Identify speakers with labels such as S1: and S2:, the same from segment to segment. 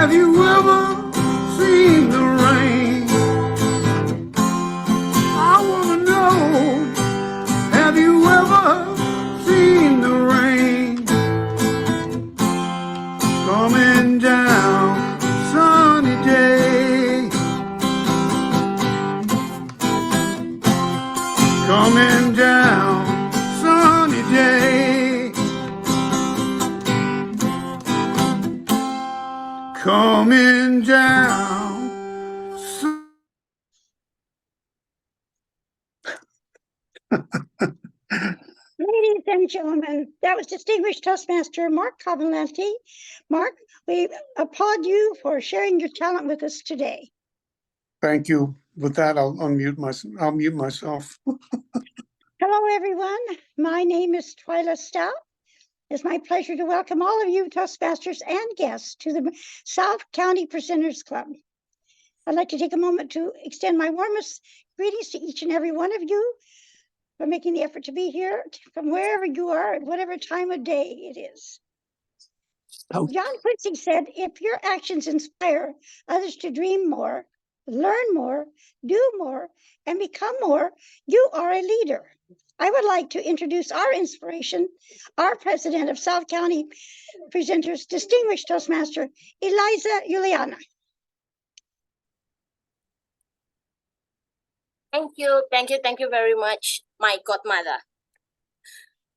S1: Have you ever seen the rain? I want to know, have you ever seen the rain coming down sunny day, coming down sunny day, coming down.
S2: Ladies and gentlemen, that was distinguished Toastmaster Mark Cavalenti. Mark, we applaud you for sharing your talent with us today.
S1: Thank you. With that, I'll mute myself.
S2: Hello, everyone. My name is Twyla Stout. It's my pleasure to welcome all of you Toastmasters and guests to the South County Presenters Club. I'd like to take a moment to extend my warmest greetings to each and every one of you for making the effort to be here from wherever you are at whatever time of day it is.
S1: Oh.
S2: John Quincy said, if your actions inspire others to dream more, learn more, do more, and become more, you are a leader. I would like to introduce our inspiration, our president of South County Presenters, distinguished Toastmaster, Eliza Juliana.
S3: Thank you very much, my godmother.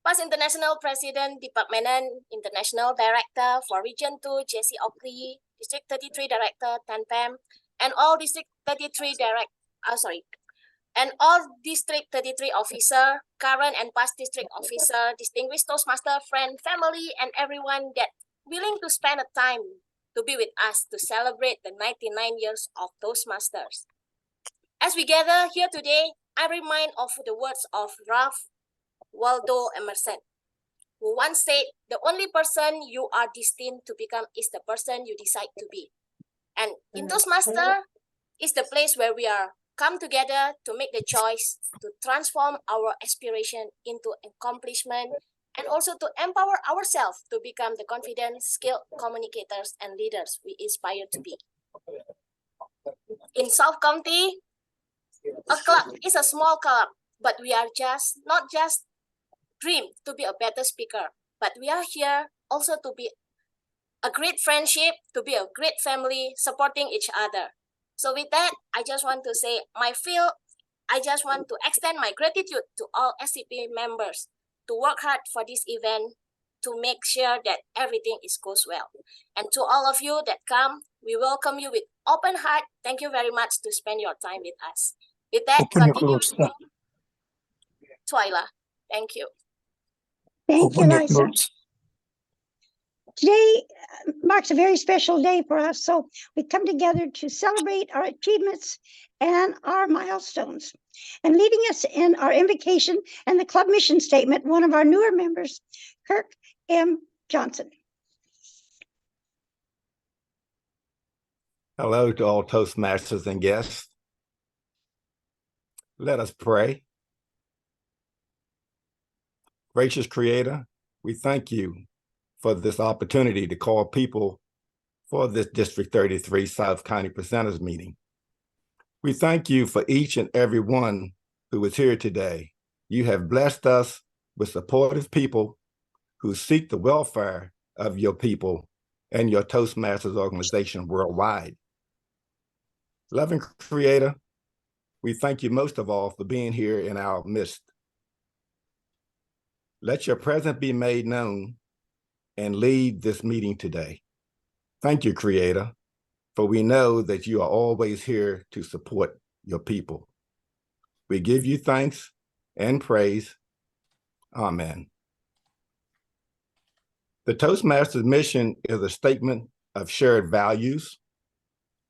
S3: Past International President Deepak Menon, International Director for Region 2, Jesse Oakley, District 33 Director, Tan Pam, and all District 33 District 33 officer, current and past district officer, distinguished Toastmaster, friend, family, and everyone that willing to spend a time to be with us to celebrate the 99 years of Toastmasters. As we gather here today, I remind of the words of Ralph Waldo Emerson, who once said, the only person you are destined to become is the person you decide to be. And in Toastmaster is the place where we are come together to make the choice to transform our aspiration into accomplishment and also to empower ourselves to become the confident, skilled communicators and leaders we aspire to be. In South County, a club is a small club, but we are not just dream to be a better speaker, but we are here also to be a great friendship, to be a great family, supporting each other. So with that, I just want to say I just want to extend my gratitude to all SCP members to work hard for this event to make sure that everything goes well. And to all of you that come, we welcome you with open heart. Thank you very much to spend your time with us. With that, continue with me, Twyla. Thank you.
S2: Thank you, Liza. Today marks a very special day for us, so we come together to celebrate our achievements and our milestones. And leading us in our invocation and the club mission statement, one of our newer members, Kirk M. Johnson.
S4: Hello to all Toastmasters and guests. Let us pray. Gracious Creator, we thank you for this opportunity to call people for this District 33 South County Presenters meeting. We thank you for each and every one who is here today. You have blessed us with supportive people who seek the welfare of your people and your Toastmasters organization worldwide. Loving Creator, we thank you most of all for being here in our midst. Let your presence be made known and lead this meeting today. Thank you, Creator, for we know that you are always here to support your people. We give you thanks and praise. Amen. The Toastmasters mission is a statement of shared values.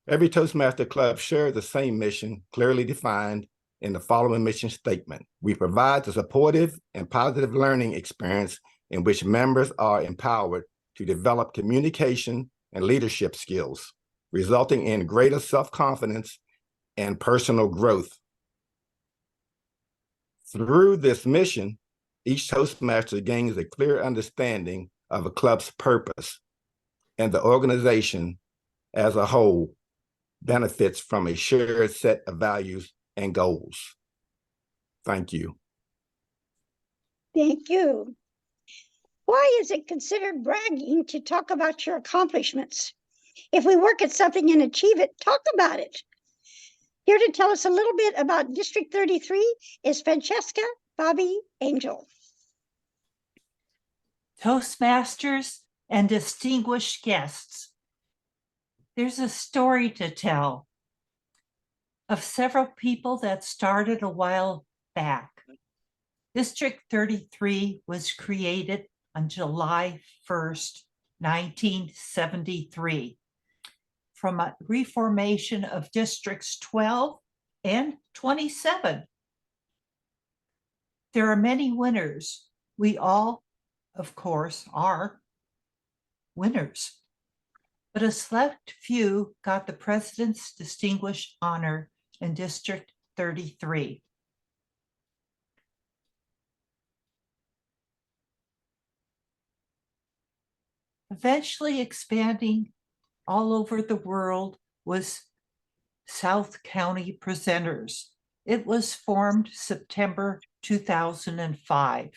S4: Every Toastmaster club shares the same mission, clearly defined in the following mission statement. We provide a supportive and positive learning experience in which members are empowered to develop communication and leadership skills, resulting in greater self-confidence and personal growth. Through this mission, each Toastmaster gains a clear understanding of a club's purpose and the organization as a whole benefits from a shared set of values and goals. Thank you.
S2: Thank you. Why is it considered bragging to talk about your accomplishments? If we work at something and achieve it, talk about it. Here to tell us a little bit about District 33 is Francesca Bobby Angel.
S5: Toastmasters and distinguished guests, there's a story to tell of several people that started a while back. District 33 was created on July 1st, 1973, from a reformation of districts 12 and 27. There are many winners. We all, of course, are winners, but a select few got the President's Distinguished Honor in District 33. Eventually expanding all over the world was South County Presenters. It was formed September 2005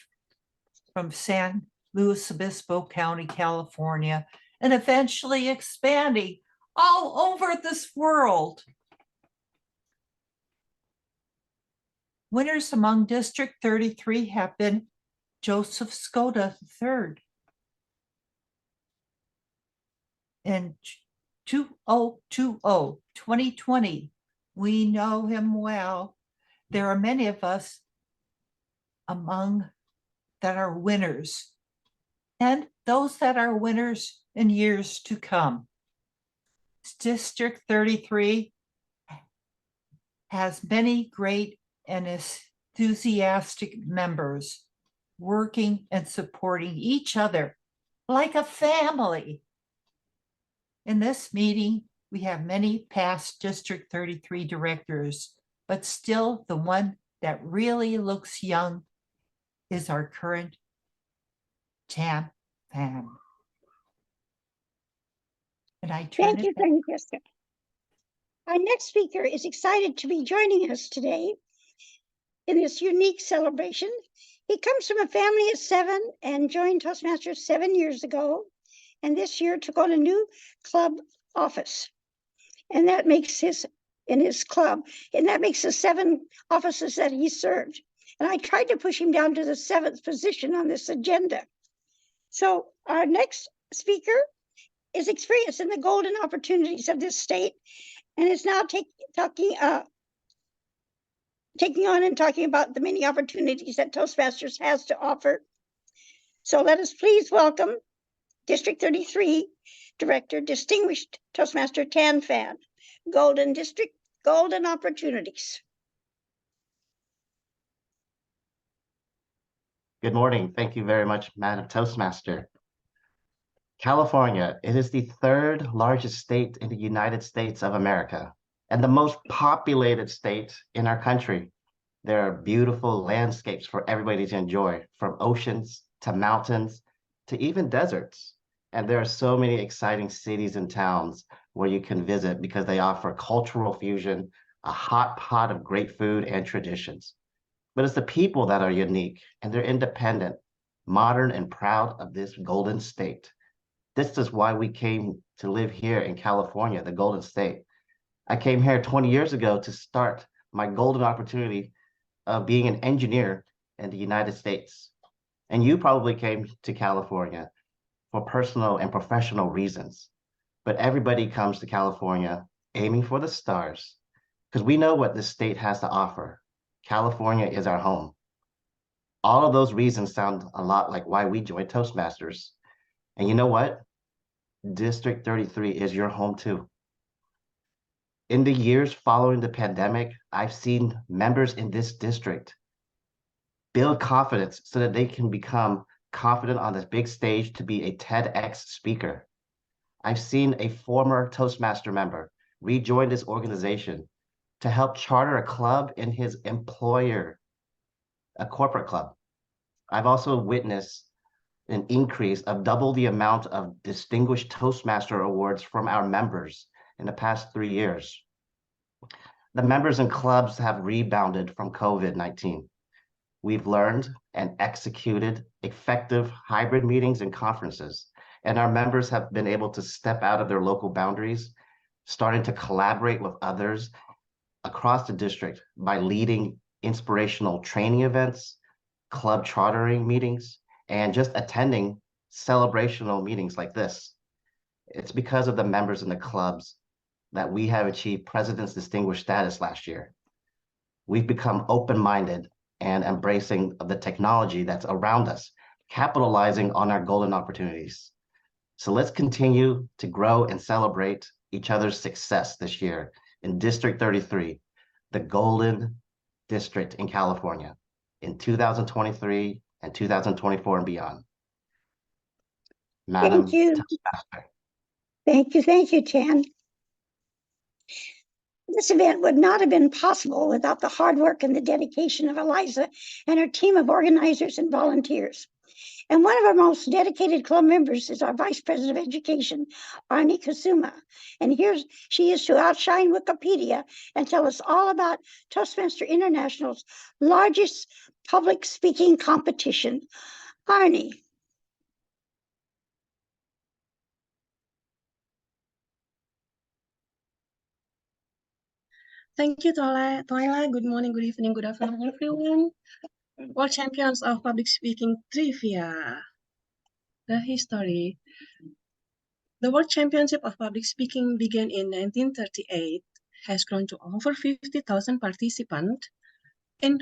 S5: from San Luis Obispo County, California, and eventually expanding all over this world. Winners among District 33 have been Joseph Skoda III. In 2020, we know him well. There are many of us among that are winners, and those that are winners in years to come. District 33 has many great and enthusiastic members working and supporting each other like a family. In this meeting, we have many past District 33 directors, but still the one that really looks young is our current Tam Pham. And I turn
S2: Thank you, Francesca. Our next speaker is excited to be joining us today in this unique celebration. He comes from a family of 7 and joined Toastmasters 7 years ago, and this year took on a new club office. And that makes his club, and that makes the 7 offices that he served. And I tried to push him down to the 7th position on this agenda. So our next speaker is experienced in the golden opportunities of this state, and is now taking on and talking about the many opportunities that Toastmasters has to offer. So let us please welcome District 33 Director, Distinguished Toastmaster Tam Pham. Golden District, golden opportunities.
S6: Good morning. Thank you very much, Madam Toastmaster. California, it is the 3rd largest state in the United States of America and the most populated state in our country. There are beautiful landscapes for everybody to enjoy, from oceans to mountains to even deserts. And there are so many exciting cities and towns where you can visit because they offer cultural fusion, a hot pot of great food and traditions. But it's the people that are unique, and they're independent, modern, and proud of this golden state. This is why we came to live here in California, the Golden State. I came here 20 years ago to start my golden opportunity of being an engineer in the United States. And you probably came to California for personal and professional reasons. But everybody comes to California aiming for the stars, because we know what this state has to offer. California is our home. All of those reasons sound a lot like why we joined Toastmasters. And you know what? District 33 is your home too. In the years following the pandemic, I've seen members in this district build confidence so that they can become confident on this big stage to be a TEDx speaker. I've seen a former Toastmaster member rejoin this organization to help charter a club in his employer, a corporate club. I've also witnessed an increase of double the amount of Distinguished Toastmaster awards from our members in the past 3 years. The members and clubs have rebounded from COVID-19. We've learned and executed effective hybrid meetings and conferences, and our members have been able to step out of their local boundaries, starting to collaborate with others across the district by leading inspirational training events, club chartering meetings, and just attending celebrational meetings like this. It's because of the members in the clubs that we have achieved President's Distinguished status last year. We've become open-minded and embracing of the technology that's around us, capitalizing on our golden opportunities. So let's continue to grow and celebrate each other's success this year in District 33, the Golden District in California, in 2023 and 2024 and beyond. Madam
S2: Thank you.
S6: Toastmaster.
S2: Thank you, Chan. This event would not have been possible without the hard work and the dedication of Eliza and her team of organizers and volunteers. And one of our most dedicated club members is our Vice President of Education, Arnie Kasuma. And here she is to outshine Wikipedia and tell us all about Toastmaster International's largest public speaking competition. Arnie.
S7: Thank you, Twyla. Good morning, good evening, good afternoon, everyone. World Champions of Public Speaking Trivia. The history. The World Championship of Public Speaking began in 1938, has grown to over 50,000 participants in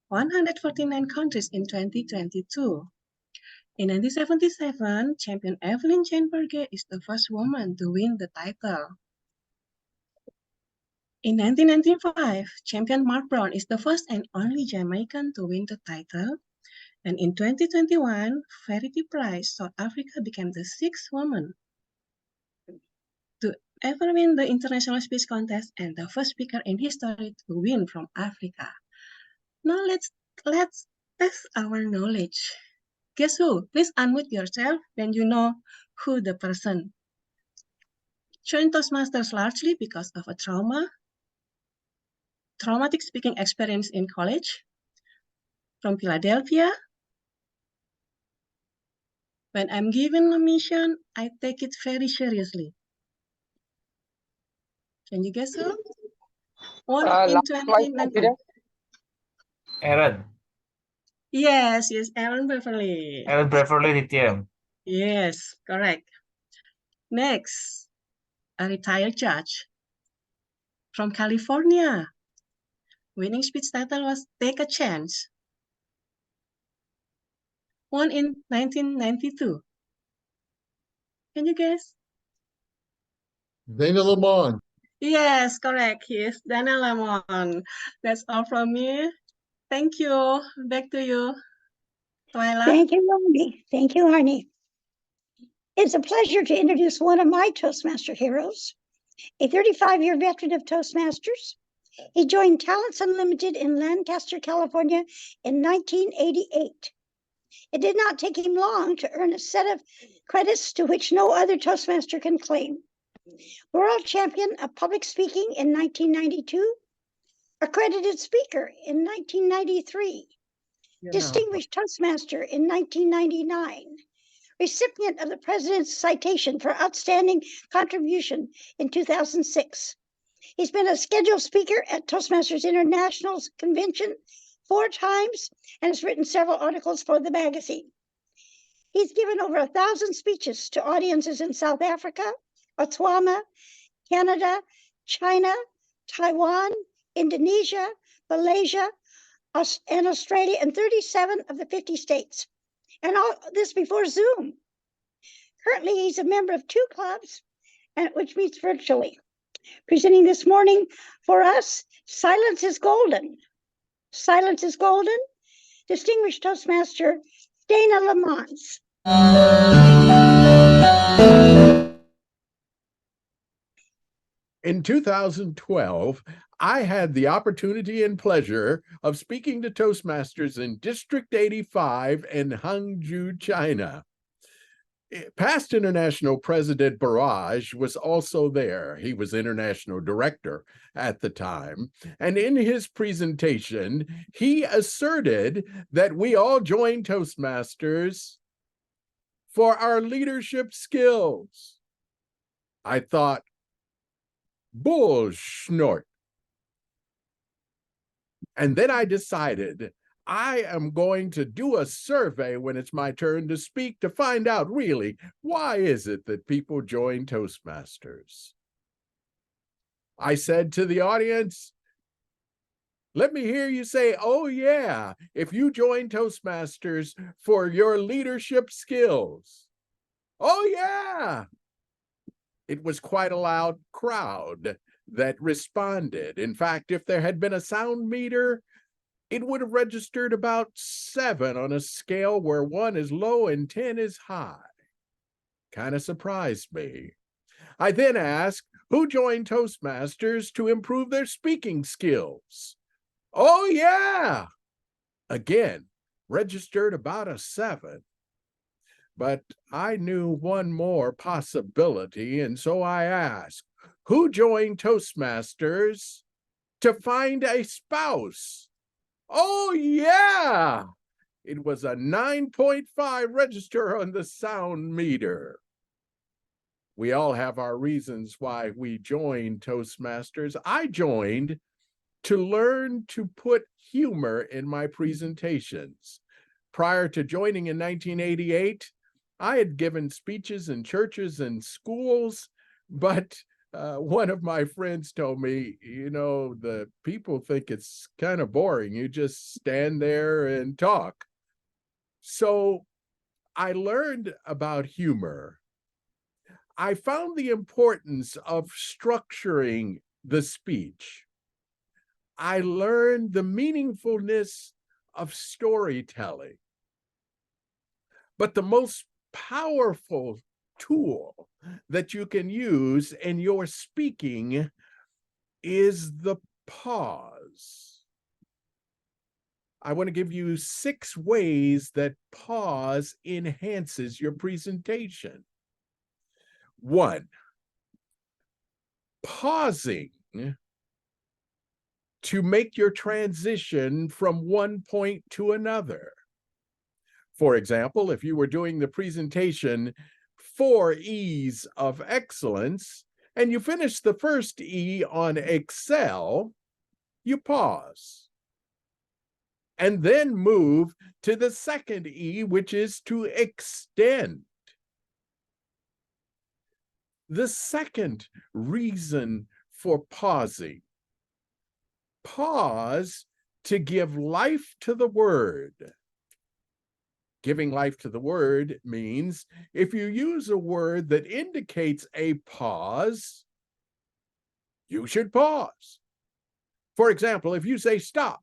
S7: 149 countries in 2022. In 1977, champion Evelyn Jane Berge is the first woman to win the title. In 1995, champion Mark Brown is the first and only Jamaican to win the title. And in 2021, Verity Price, South Africa became the 6th woman to ever win the international speech contest and the first speaker in history to win from Africa. Now let's test our knowledge. Guess who? Please unmute yourself when you know who the person. Joined Toastmasters largely because of a traumatic speaking experience in college. From Philadelphia. When I'm given a mission, I take it very seriously. Can you guess who? One in 2019.
S8: Aaron.
S7: Yes, Aaron Beverly.
S8: Aaron Beverly Ditya.
S7: Yes, correct. Next, a retired judge from California. Winning speech title was Take a Chance. Won in 1992. Can you guess?
S1: Dana Lamon.
S7: Yes, correct. He is Dana Lamon. That's all from me. Thank you. Back to you, Twyla.
S2: Thank you, Arnie. Thank you, Arnie. It's a pleasure to introduce one of my Toastmaster heroes, a 35-year veteran of Toastmasters. He joined Talents Unlimited in Lancaster, California in 1988. It did not take him long to earn a set of credits to which no other Toastmaster can claim. World Champion of Public Speaking in 1992, Accredited Speaker in 1993, Distinguished Toastmaster in 1999, recipient of the President's Citation for Outstanding Contribution in 2006. He's been a scheduled speaker at Toastmasters International's convention 4 times and has written several articles for the magazine. He's given over 1,000 speeches to audiences in South Africa, Botswana, Canada, China, Taiwan, Indonesia, Malaysia, and Australia, and 37 of the 50 states. And all this before Zoom. Currently, he's a member of 2 clubs, which meets virtually. Presenting this morning for us, Silence is Golden. Silence is Golden, Distinguished Toastmaster Dana Lamont.
S1: In 2012, I had the opportunity and pleasure of speaking to Toastmasters in District 85 in Hangzhou, China. Past International President Barrage was also there. He was International Director at the time. And in his presentation, he asserted that we all join Toastmasters for our leadership skills. I thought, bull snort. And then I decided I am going to do a survey when it's my turn to speak to find out really why is it that people join Toastmasters. I said to the audience, let me hear you say, oh yeah, if you join Toastmasters for your leadership skills. Oh yeah. It was quite a loud crowd that responded. In fact, if there had been a sound meter, it would have registered about 7 on a scale where 1 is low and 10 is high. Kind of surprised me. I then asked, who joined Toastmasters to improve their speaking skills? Oh, yeah. Again, registered about a 7. But I knew one more possibility, and so I asked, who joined Toastmasters to find a spouse? Oh, yeah. It was a 9.5 register on the sound meter. We all have our reasons why we joined Toastmasters. I joined to learn to put humor in my presentations. Prior to joining in 1988, I had given speeches in churches and schools, but one of my friends told me, you know, the people think it's kind of boring. You just stand there and talk. So I learned about humor. I found the importance of structuring the speech. I learned the meaningfulness of storytelling. But the most powerful tool that you can use in your speaking is the pause. I want to give you 6 ways that pause enhances your presentation. 1, pausing to make your transition from one point to another. For example, if you were doing the presentation 4 E's of excellence, and you finish the first E on Excel, you pause. And then move to the second E, which is to extend. The second reason for pausing, pause to give life to the word. Giving life to the word means if you use a word that indicates a pause, you should pause. For example, if you say stop,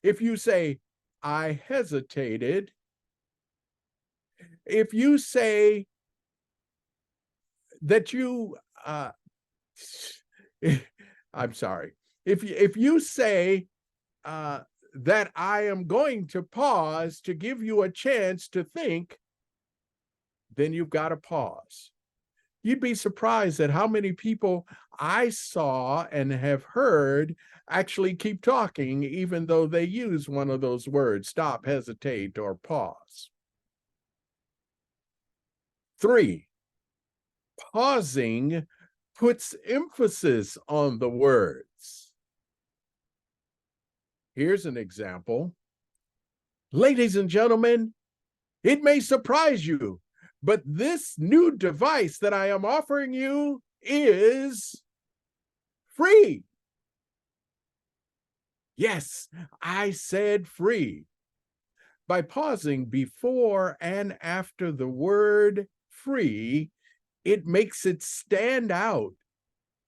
S1: if you say I hesitated, if you say that you, I'm sorry, if you say that I am going to pause to give you a chance to think, then you've got to pause. You'd be surprised at how many people I saw and have heard actually keep talking, even though they use one of those words, stop, hesitate, or pause. 3, pausing puts emphasis on the words. Here's an example. Ladies and gentlemen, it may surprise you, but this new device that I am offering you is free. Yes, I said free. By pausing before and after the word free, it makes it stand out,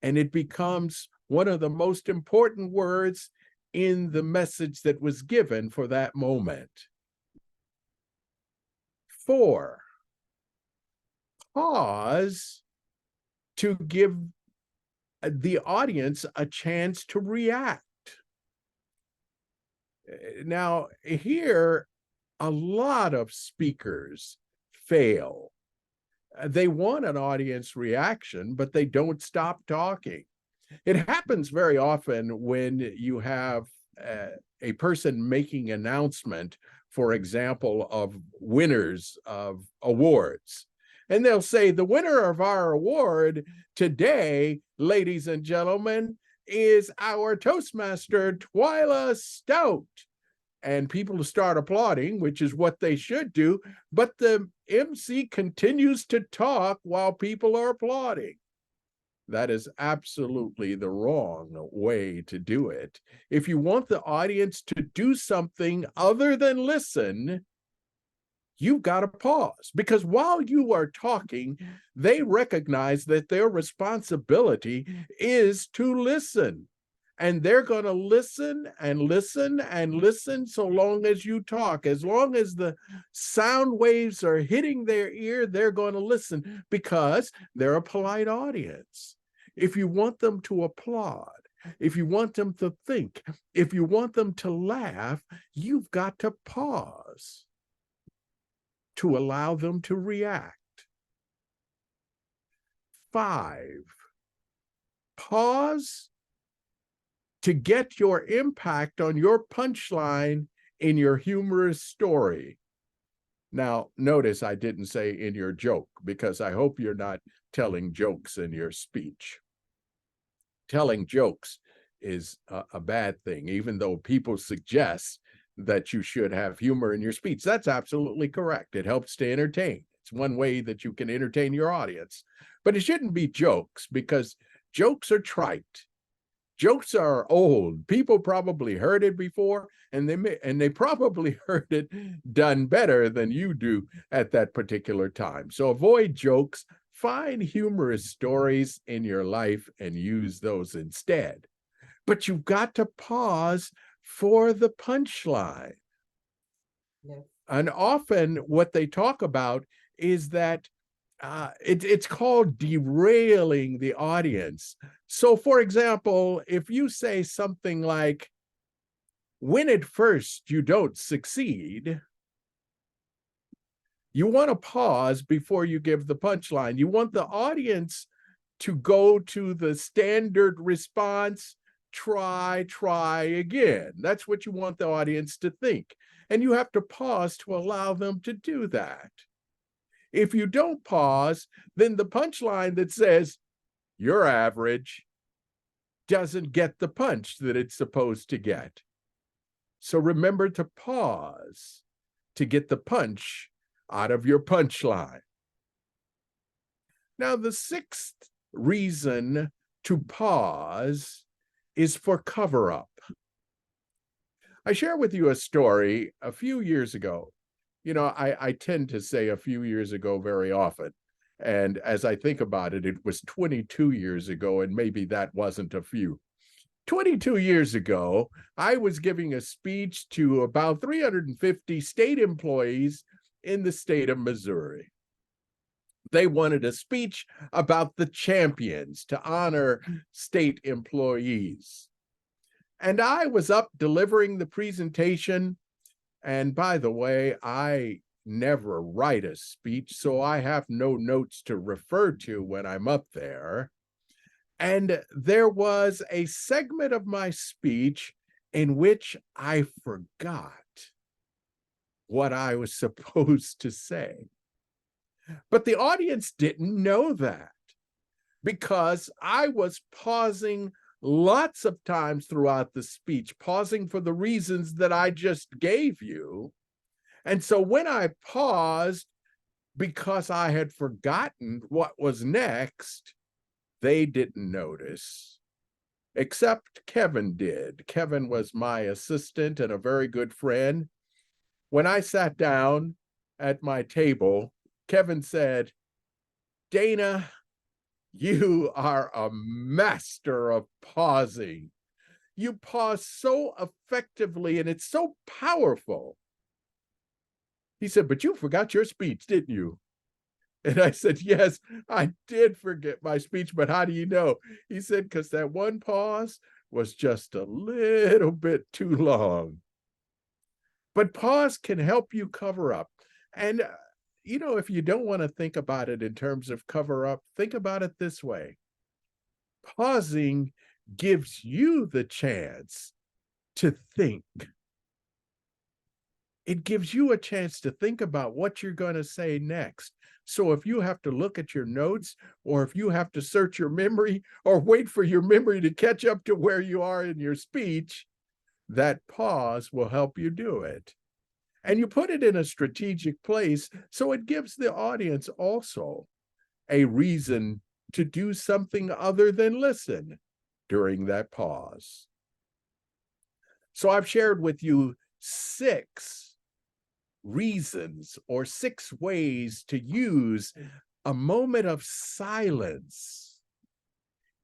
S1: and it becomes one of the most important words in the message that was given for that moment. 4, pause to give the audience a chance to react. Now, here, a lot of speakers fail. They want an audience reaction, but they don't stop talking. It happens very often when you have a person making announcement, for example, of winners of awards. And they'll say, the winner of our award today, ladies and gentlemen, is our Toastmaster, Twyla Stout. And people start applauding, which is what they should do. But the MC continues to talk while people are applauding. That is absolutely the wrong way to do it. If you want the audience to do something other than listen, you've got to pause, because while you are talking, they recognize that their responsibility is to listen. And they're going to listen and listen and listen so long as you talk. As long as the sound waves are hitting their ear, they're going to listen, because they're a polite audience. If you want them to applaud, if you want them to think, if you want them to laugh, you've got to pause to allow them to react. 5, pause to get your impact on your punchline in your humorous story. Now, notice I didn't say in your joke, because I hope you're not telling jokes in your speech. Telling jokes is a bad thing, even though people suggest that you should have humor in your speech. That's absolutely correct. It helps to entertain. It's one way that you can entertain your audience. But it shouldn't be jokes, because jokes are trite. Jokes are old. People probably heard it before, and they probably heard it done better than you do at that particular time. So avoid jokes. Find humorous stories in your life and use those instead. But you've got to pause for the punchline. Yes. And often what they talk about is that it's called derailing the audience. So, for example, if you say something like, "When at first you don't succeed," you want to pause before you give the punchline. You want the audience to go to the standard response, try again. That's what you want the audience to think. And you have to pause to allow them to do that. If you don't pause, then the punchline that says, "You're average," doesn't get the punch that it's supposed to get. So remember to pause to get the punch out of your punchline. Now, the 6th reason to pause is for cover-up. I share with you a story a few years ago. You know, I tend to say a few years ago very often. And as I think about it, it was 22 years ago, and maybe that wasn't a few. 22 years ago, I was giving a speech to about 350 state employees in the state of Missouri. They wanted a speech about the champions to honor state employees. And I was up delivering the presentation. And by the way, I never write a speech, so I have no notes to refer to when I'm up there. And there was a segment of my speech in which I forgot what I was supposed to say. But the audience didn't know that, because I was pausing lots of times throughout the speech, pausing for the reasons that I just gave you. And so when I paused because I had forgotten what was next, they didn't notice, except Kevin did. Kevin was my assistant and a very good friend. When I sat down at my table, Kevin said, "Dana, you are a master of pausing. You pause so effectively, and it's so powerful." He said, "But you forgot your speech, didn't you?" And I said, "Yes, I did forget my speech, but how do you know?" He said, "Because that one pause was just a little bit too long." But pause can help you cover up. And, you know, if you don't want to think about it in terms of cover up, think about it this way. Pausing gives you the chance to think. It gives you a chance to think about what you're going to say next. So if you have to look at your notes, or if you have to search your memory, or wait for your memory to catch up to where you are in your speech, that pause will help you do it. And you put it in a strategic place, so it gives the audience also a reason to do something other than listen during that pause. So I've shared with you 6 reasons or 6 ways to use a moment of silence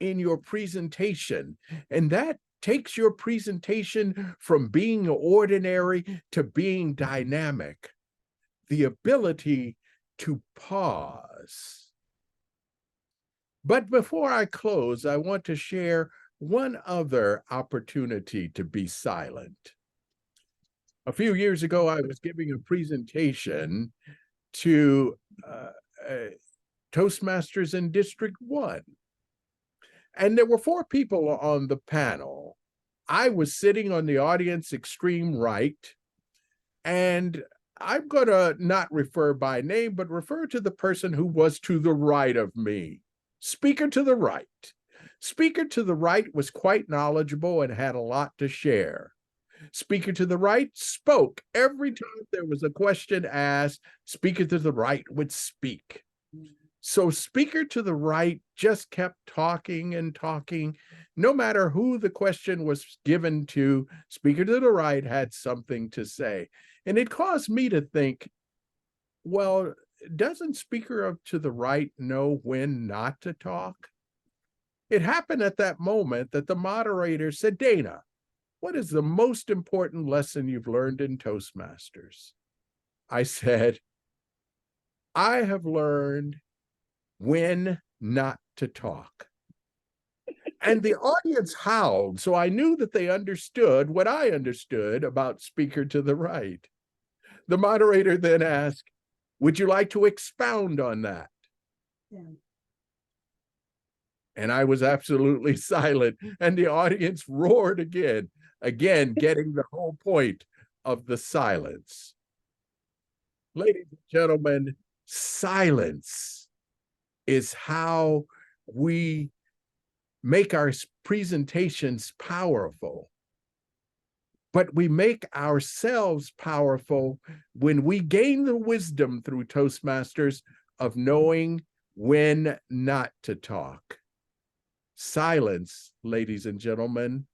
S1: in your presentation. And that takes your presentation from being ordinary to being dynamic. The ability to pause. But before I close, I want to share one other opportunity to be silent. A few years ago, I was giving a presentation to Toastmasters in District 1. And there were 4 people on the panel. I was sitting on the audience extreme right, and I'm going to not refer by name, but refer to the person who was to the right of me. Speaker to the right. Speaker to the right was quite knowledgeable and had a lot to share. Speaker to the right spoke. Every time there was a question asked, speaker to the right would speak. So speaker to the right just kept talking and talking. No matter who the question was given to, speaker to the right had something to say. And it caused me to think, well, doesn't speaker to the right know when not to talk? It happened at that moment that the moderator said, Dana, what is the most important lesson you've learned in Toastmasters? I said, I have learned when not to talk. And the audience howled, so I knew that they understood what I understood about speaker to the right. The moderator then asked, would you like to expound on that? Yeah. And I was absolutely silent, and the audience roared again, getting the whole point of the silence. Ladies and gentlemen, silence is how we make our presentations powerful. But we make ourselves powerful when we gain the wisdom through Toastmasters of knowing when not to talk. Silence, ladies and gentlemen,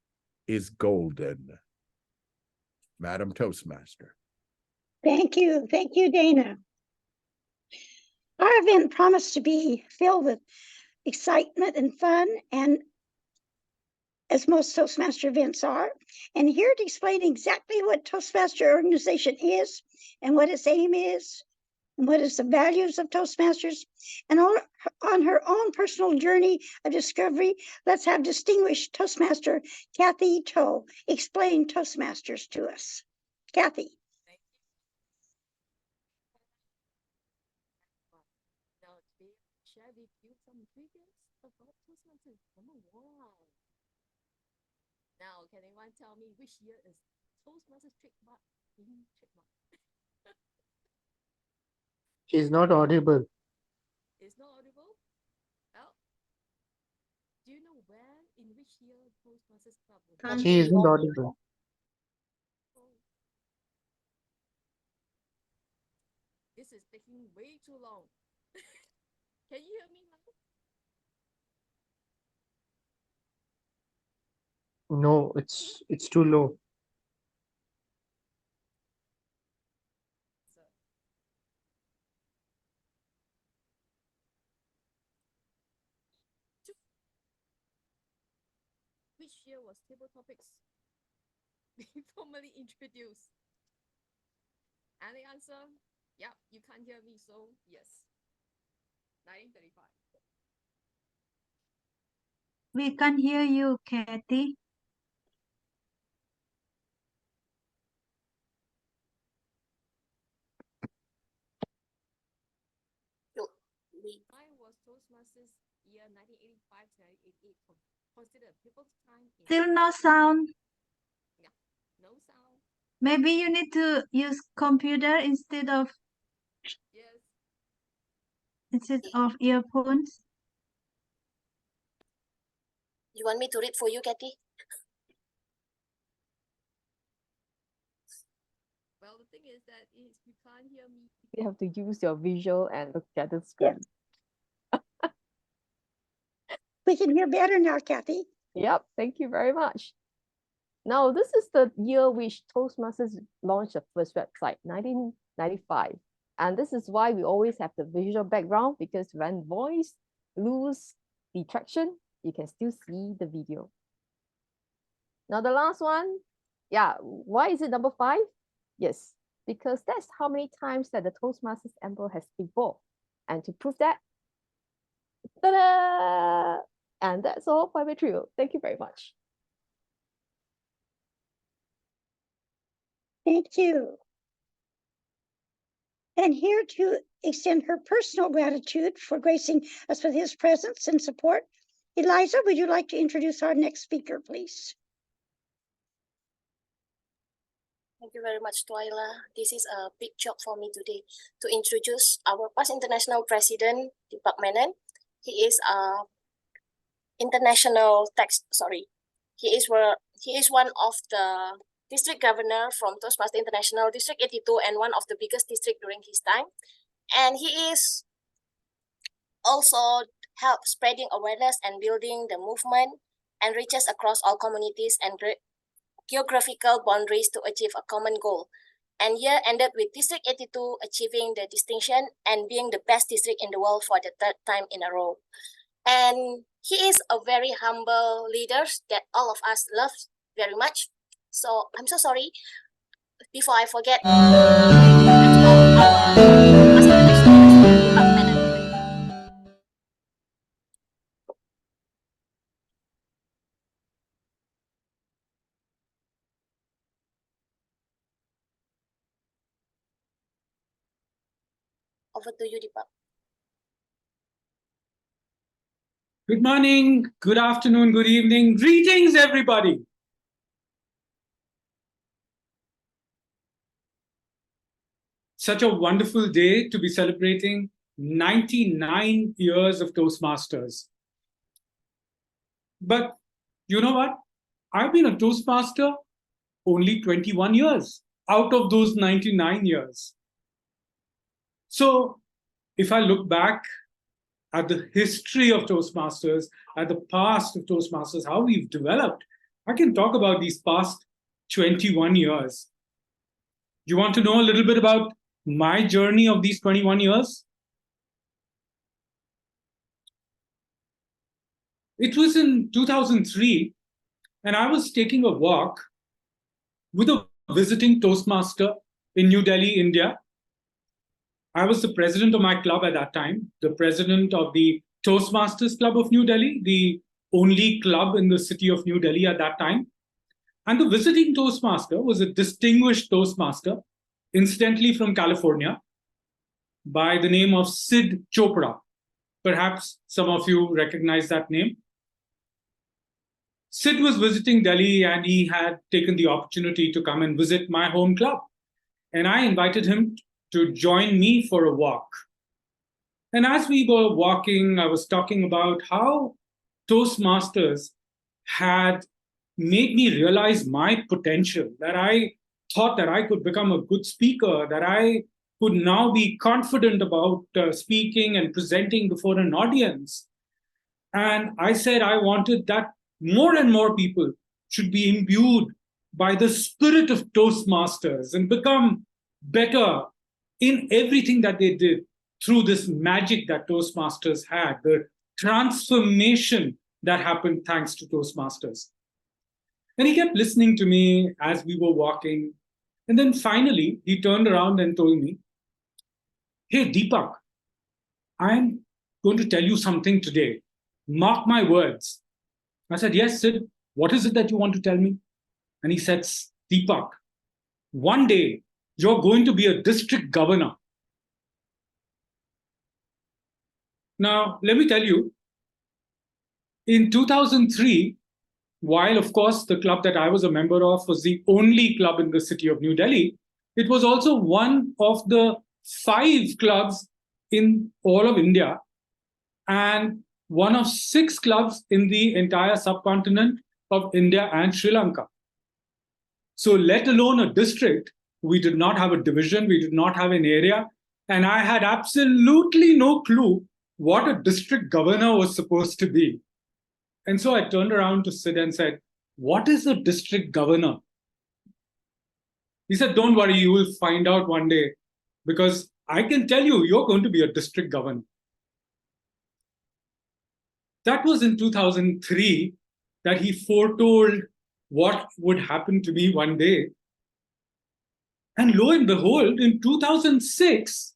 S1: is golden. Madam Toastmaster.
S2: Thank you. Thank you, Dana. Our event promised to be filled with excitement and fun, and as most Toastmaster events are. And here to explain exactly what Toastmaster organization is and what its aim is and what is the values of Toastmasters, and on her own personal journey of discovery, let's have distinguished Toastmaster Kathy Toe explain Toastmasters to us. Kathy.
S9: Now today share with you some figures about Toastmasters. Wow. Now, can anyone tell me which year is Toastmasters trademark?
S10: She's not audible.
S9: It's not audible? Well, do you know when, in which year Toastmasters Club was?
S10: She isn't audible.
S9: This is taking way too long. Can you hear me now?
S10: No, it's too low.
S9: Which year was Table Topics being formally introduced? Any answer? Yep, you can't hear me, so yes. 1935.
S5: We can hear you, Kathy.
S9: Toastmasters year 1985 to 1988 considered a pivotal time in
S11: Still no sound.
S9: no sound.
S11: Maybe you need to use computer instead of
S9: Yes.
S11: earphones.
S3: You want me to read for you, Kathy?
S9: Well, the thing is that if you can't hear me, you have to use your visual and look at the screen.
S2: We can hear better now, Kathy.
S9: Yep, thank you very much. Now, this is the year which Toastmasters launched the first website, 1995. And this is why we always have the visual background, because when voice lose the traction, you can still see the video. Now, the last one, yeah, why is it number 5? Yes, because that's how many times that the Toastmasters emperor has evolved. And to prove that, ta-da! And that's all for my trio. Thank you very much.
S2: Thank you. And here to extend her personal gratitude for gracing us with his presence and support, Eliza, would you like to introduce our next speaker, please?
S3: Thank you very much, Twyla. This is a big job for me today to introduce our past international president, Deepak Menon. He is a international tax. He is one of the district governor from Toastmasters International District 82 and one of the biggest district during his time. And he is also help spreading awareness and building the movement and reaches across all communities and geographical boundaries to achieve a common goal. And year ended with District 82 achieving the distinction and being the best district in the world for the 3rd time in a row. And he is a very humble leader that all of us love very much. So I'm so sorry. Before I forget, over to you, Deepak.
S12: Good morning, good afternoon, good evening. Greetings, everybody. Such a wonderful day to be celebrating 99 years of Toastmasters. But you know what? I've been a Toastmaster only 21 years out of those 99 years. So if I look back at the history of Toastmasters, at the past of Toastmasters, how we've developed, I can talk about these past 21 years. You want to know a little bit about my journey of these 21 years? It was in 2003, and I was taking a walk with a visiting Toastmaster in New Delhi, India. I was the president of my club at that time, the president of the Toastmasters Club of New Delhi, the only club in the city of New Delhi at that time. And the visiting Toastmaster was a distinguished Toastmaster, incidentally from California, by the name of Sid Chopra. Perhaps some of you recognize that name. Sid was visiting Delhi and he had taken the opportunity to come and visit my home club. And I invited him to join me for a walk. And as we were walking, I was talking about how Toastmasters had made me realize my potential, that I thought that I could become a good speaker, that I could now be confident about speaking and presenting before an audience. And I said I wanted that more and more people should be imbued by the spirit of Toastmasters and become better in everything that they did through this magic that Toastmasters had, the transformation that happened thanks to Toastmasters. And he kept listening to me as we were walking. And then finally, he turned around and told me, "Hey, Deepak, I'm going to tell you something today. Mark my words." I said, "Yes, Sid, what is it that you want to tell me?" And he said, "Deepak, one day you're going to be a district governor." Now, let me tell you, in 2003, while of course the club that I was a member of was the only club in the city of New Delhi, it was also one of the 5 clubs in all of India and one of 6 clubs in the entire subcontinent of India and Sri Lanka. So let alone a district, we did not have a division, we did not have an area, and I had absolutely no clue what a district governor was supposed to be. And so I turned around to Sid and said, "What is a district governor?" He said, "Don't worry, you will find out one day, because I can tell you, you're going to be a district governor." That was in 2003 that he foretold what would happen to me one day. And lo and behold, in 2006,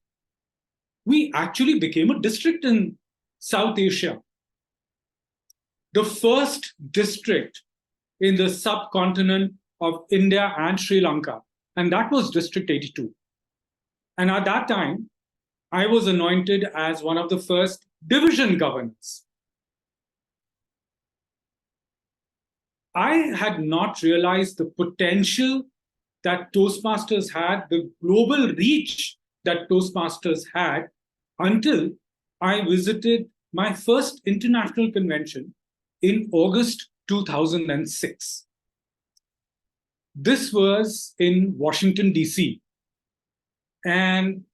S12: we actually became a district in South Asia. The first district in the subcontinent of India and Sri Lanka. And that was District 82. And at that time, I was anointed as one of the first division governors. I had not realized the potential that Toastmasters had, the global reach that Toastmasters had, until I visited my first international convention in August 2006. This was in Washington, D.C. And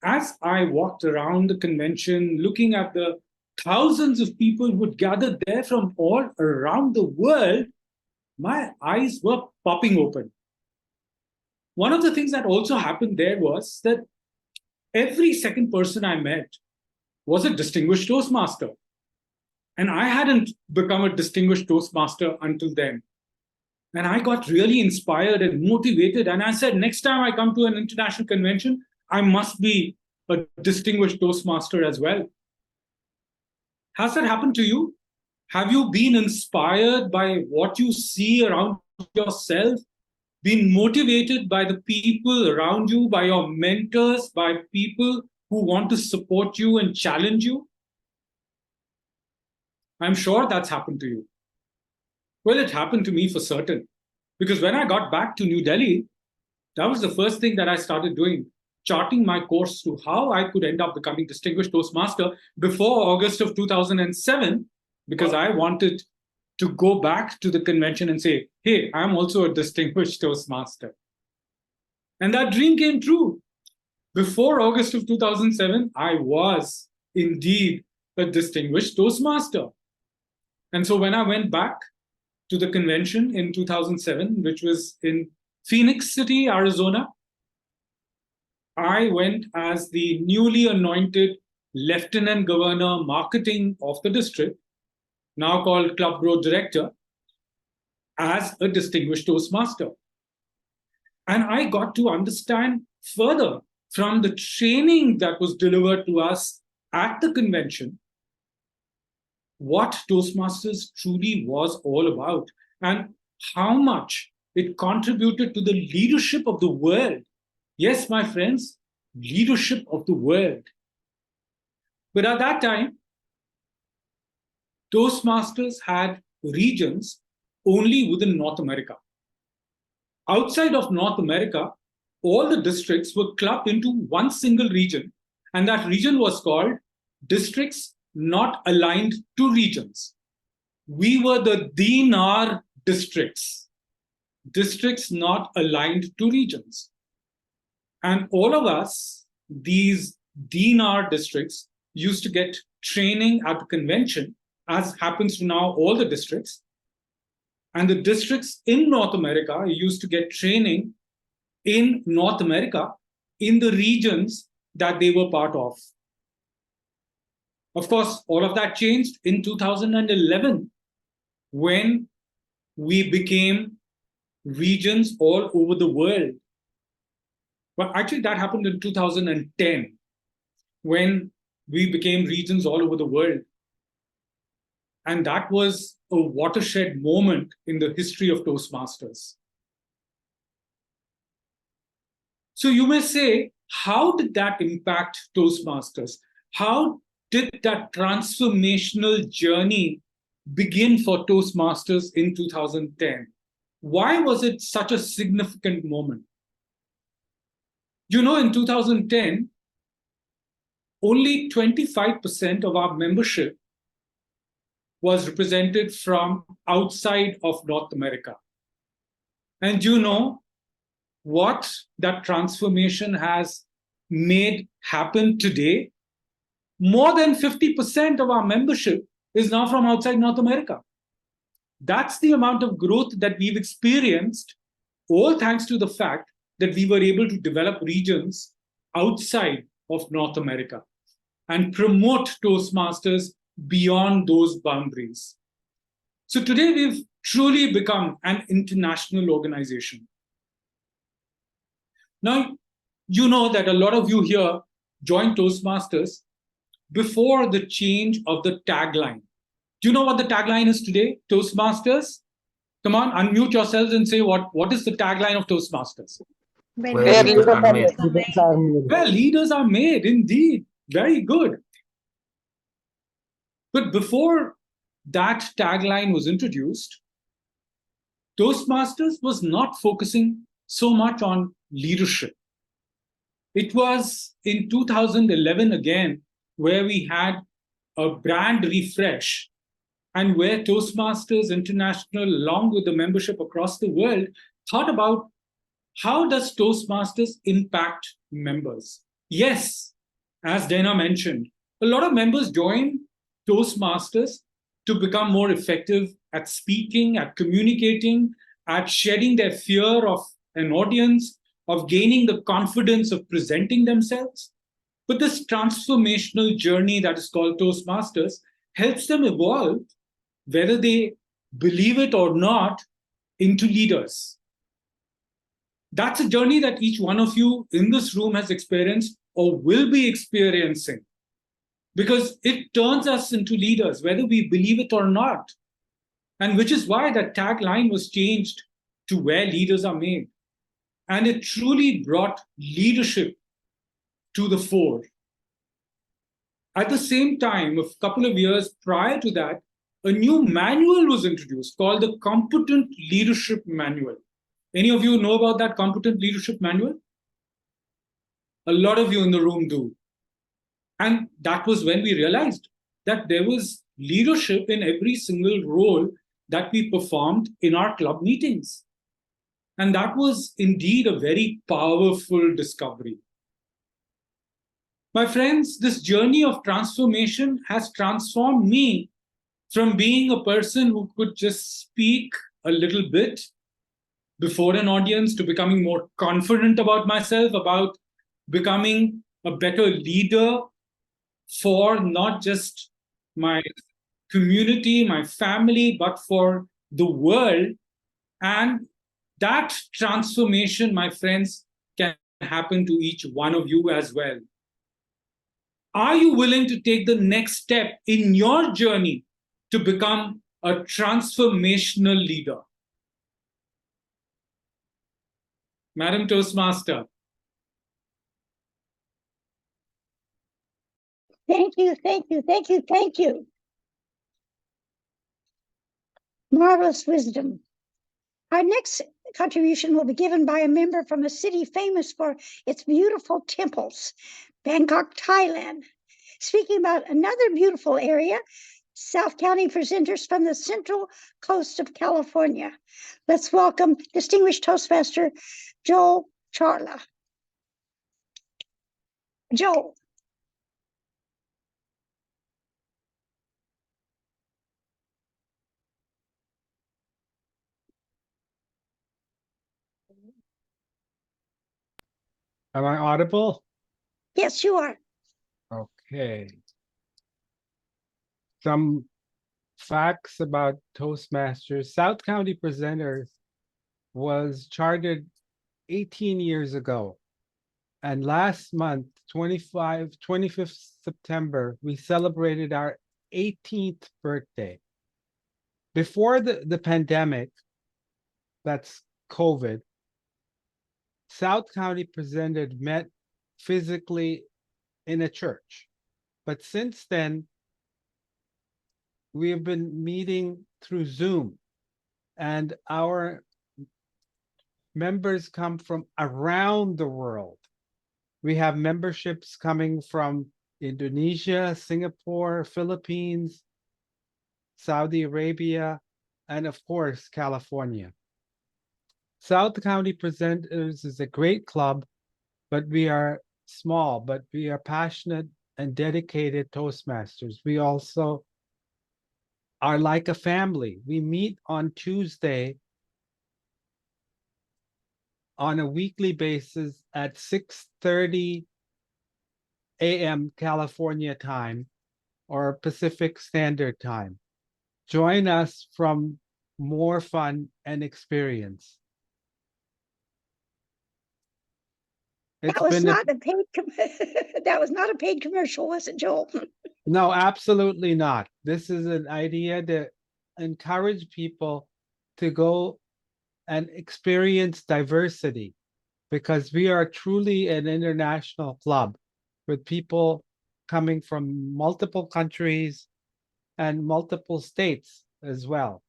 S12: as I walked around the convention, looking at the thousands of people who would gather there from all around the world, my eyes were popping open. One of the things that also happened there was that every second person I met was a distinguished Toastmaster. And I hadn't become a distinguished Toastmaster until then. And I got really inspired and motivated. And I said, next time I come to an international convention, I must be a distinguished Toastmaster as well. Has that happened to you? Have you been inspired by what you see around yourself? Been motivated by the people around you, by your mentors, by people who want to support you and challenge you? I'm sure that's happened to you. Well, it happened to me for certain. Because when I got back to New Delhi, that was the first thing that I started doing, charting my course to how I could end up becoming Distinguished Toastmaster before August of 2007, because I wanted to go back to the convention and say, hey, I'm also a Distinguished Toastmaster. And that dream came true. Before August of 2007, I was indeed a Distinguished Toastmaster. And so when I went back to the convention in 2007, which was in Phoenix City, Arizona, I went as the newly anointed Lieutenant Governor Marketing of the district, now called Club Growth Director, as a Distinguished Toastmaster. And I got to understand further from the training that was delivered to us at the convention what Toastmasters truly was all about and how much it contributed to the leadership of the world. Yes, my friends, leadership of the world. But at that time, Toastmasters had regions only within North America. Outside of North America, all the districts were clubbed into one single region, and that region was called Districts Not Aligned to Regions. We were the DNR districts, districts not aligned to regions. And all of us, these DNR districts, used to get training at the convention, as happens to now all the districts. And the districts in North America used to get training in North America in the regions that they were part of. Of course, all of that changed in 2011 when we became regions all over the world. But actually, that happened in 2010 when we became regions all over the world. And that was a watershed moment in the history of Toastmasters. So you may say, how did that impact Toastmasters? How did that transformational journey begin for Toastmasters in 2010? Why was it such a significant moment? You know, in 2010, only 25% of our membership was represented from outside of North America. And you know what that transformation has made happen today? More than 50% of our membership is now from outside North America. That's the amount of growth that we've experienced, all thanks to the fact that we were able to develop regions outside of North America and promote Toastmasters beyond those boundaries. So today we've truly become an international organization. Now, you know that a lot of you here joined Toastmasters before the change of the tagline. Do you know what the tagline is today? Toastmasters? Come on, unmute yourselves and say what is the tagline of Toastmasters?
S8: Where leaders are made.
S10: Leaders are made.
S12: Well, leaders are made, indeed. Very good. But before that tagline was introduced, Toastmasters was not focusing so much on leadership. It was in 2011 again where we had a brand refresh and where Toastmasters International, along with the membership across the world, thought about how does Toastmasters impact members? Yes, as Dana mentioned, a lot of members join Toastmasters to become more effective at speaking, at communicating, at shedding their fear of an audience, of gaining the confidence of presenting themselves. But this transformational journey that is called Toastmasters helps them evolve, whether they believe it or not, into leaders. That's a journey that each one of you in this room has experienced or will be experiencing, because it turns us into leaders, whether we believe it or not. And which is why that tagline was changed to where leaders are made. And it truly brought leadership to the fore. At the same time, a couple of years prior to that, a new manual was introduced called the Competent Leadership Manual. Any of you know about that Competent Leadership Manual? A lot of you in the room do. And that was when we realized that there was leadership in every single role that we performed in our club meetings. And that was indeed a very powerful discovery. My friends, this journey of transformation has transformed me from being a person who could just speak a little bit before an audience to becoming more confident about myself, about becoming a better leader for not just my community, my family, but for the world. And that transformation, my friends, can happen to each one of you as well. Are you willing to take the next step in your journey to become a transformational leader? Madam Toastmaster.
S2: Thank you, thank you, thank you, thank you. Marvelous wisdom. Our next contribution will be given by a member from a city famous for its beautiful temples, Bangkok, Thailand. Speaking about another beautiful area, South County presenters from the central coast of California. Let's welcome distinguished Toastmaster Joel Charla. Joel.
S13: Am I audible?
S2: Yes, you are.
S13: Okay. Some facts about Toastmasters. South County Presenters was chartered 18 years ago. And last month, 25th September, we celebrated our 18th birthday. Before the pandemic, that's COVID, South County Presented met physically in a church. But since then, we have been meeting through Zoom, and our members come from around the world. We have memberships coming from Indonesia, Singapore, Philippines, Saudi Arabia, and of course, California. South County Presenters is a great club, but we are small, but we are passionate and dedicated Toastmasters. We also are like a family. We meet on Tuesday on a weekly basis at 6:30 a.m. California time or Pacific Standard Time. Join us from more fun and experience.
S2: That was not a paid that was not a paid commercial, was it, Joel?
S13: No, absolutely not. This is an idea to encourage people to go and experience diversity, because we are truly an international club with people coming from multiple countries and multiple states as well.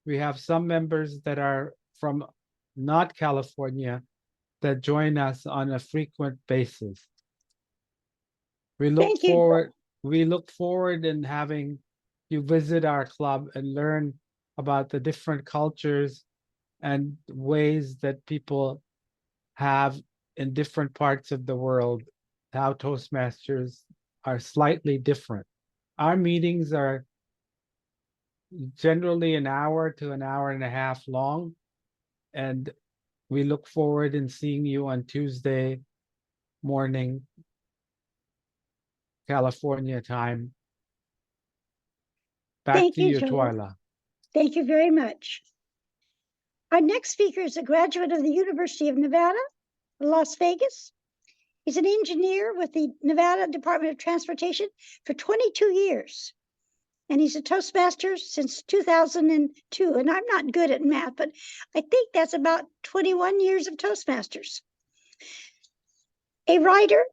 S13: We have some members that are from not California that join us on a frequent basis. We look forward in having you visit our club and learn about the different cultures and ways that people have in different parts of the world, how Toastmasters are slightly different. Our meetings are generally an hour to an hour and a half long, and we look forward in seeing you on Tuesday morning, California time. Back to you, Twyla.
S2: Thank you very much. Our next speaker is a graduate of the University of Nevada, Las Vegas. He's an engineer with the Nevada Department of Transportation for 22 years. And he's a Toastmaster since 2002. And I'm not good at math, but I think that's about 21 years of Toastmasters. A writer,